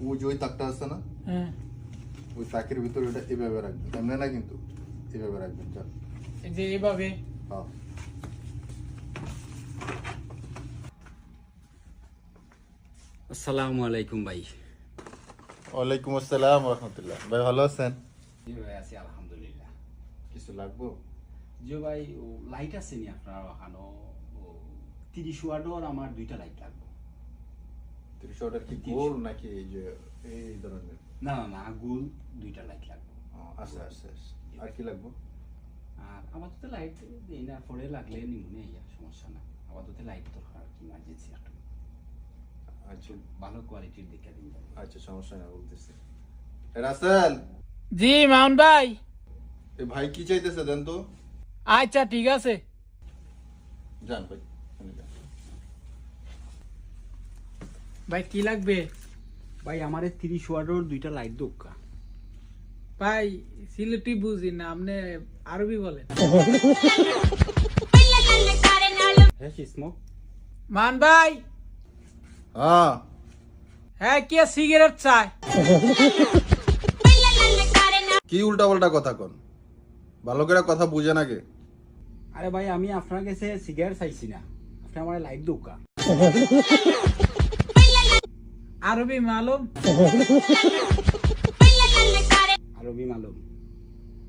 ওই যে ওই তাকটা আছে না, হ্যাঁ ওই তাকের ভিতরে ওটা এভাবে রাখবেন, এমনি না কিন্তু এভাবে রাখবেন। চল এই যে এইভাবে। হ্যাঁ। আসসালামু আলাইকুম ভাই। ওয়ালাইকুম আসসালাম রহমতুল্লাহ। ভাই ভালো আছেন? জি ভাই আছি আলহামদুলিল্লাহ। কিছু লাগবো? জি ভাই ও লাইট আছে নি আপনার ওখানে? 30 ওয়াটের আমার 2টা লাইট লাগবে। 30 অর্ডার কি গোল নাকি এই যে এই ধরনের? না না না, গোল 2টা লাইট লাগবে। আচ্ছা আচ্ছা। আর কি লাগবো? আর আপাতত লাইট দেই না, পরে লাগলে নিমুনে ইয়া সমস্যা না। আপাতত লাইট দরকার, ইমার্জেন্সি একটা। আচ্ছা ভালো কোয়ালিটির দেখে দিন ভাই। আচ্ছা, সমস্যা না, বলতেছি। রাসেল, জি মাউন ভাই। এই ভাই কি চাইতেছে দেন তো। আচ্ছা ঠিক আছে। যান ভাই, আপনি যান। ভাই কি লাগবে? ভাই আমারে 30 ওয়াটের 2টা লাইট দরকার। ভাই সিলেটি বুঝি না, আপনি আরবি বলেন। হ্যাঁ স্মোক। মান ভাই, হ্যাঁ হ্যাঁ কে সিগারেট চায়? কি উল্টা পাল্টা কথা কোন, ভালো করে কথা বুঝে নাকি? আরে ভাই আমি আপনার কাছে সিগারেট চাইছি না, আপনি আমার লাইট দরকার। আরবি মালুম? আরবি মালুম?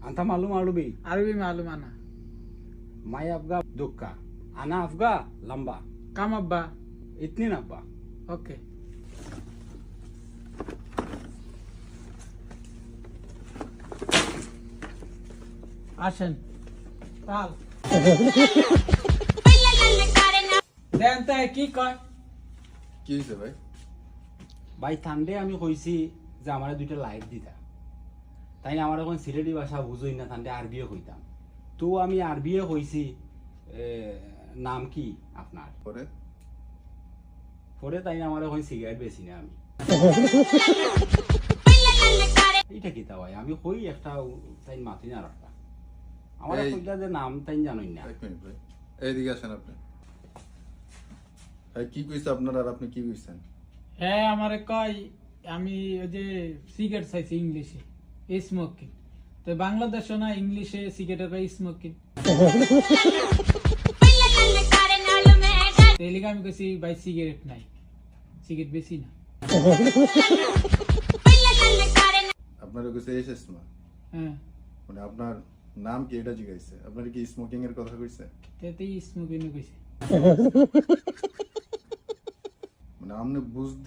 আন্তা মালুম আরবি? আরবি মালুম আনা। মাই আফগা দুক্কা, আনা আফগা লম্বা, কাম আব্বা। ইতনি নাব্বা। ওকে আসেন। তাল দেন তাই কি কয়? কি হয়েছে ভাই? ভাই ঠান্ডে আমি কইছি যে আমার 2টা লাইট দিতা, তাই না? আমার এখন সিলেটি ভাষা বুঝই না, ঠান্ডে আরবিও কইতাম। তো আমি আরবিও কইছি নাম কি আপনার? পরে পরে তাই না আমার এখন সিগারেট বেশি না আমি। এইটা কি তা ভাই, আমি কই একটা তাই মাতি না রাখতা আমার এই- কইলা যে নাম তাই জানোই না। এক মিনিট ভাই, এইদিকে আসেন আপনি। ভাই কি কইছে আপনার আর আপনি কি কইছেন? হ্যাঁ আমারে কয় আমি ওই যে সিগারেট চাইছি ইংলিশে, স্মোকিং। তো বাংলাদেশে না ইংলিশে সিগারেটের কয় স্মোকিং। তেলিকে আমি কইছি ভাই সিগারেট নাই, সিগারেট বেশি না। আপনারা কইছে এই শেষ না, হ্যাঁ মানে আপনার নাম কি এটা জিজ্ঞাসা? আপনার কি স্মোকিং এর কথা কইছে? তেতেই স্মোকিং কইছে। মানে আপনি বুঝতে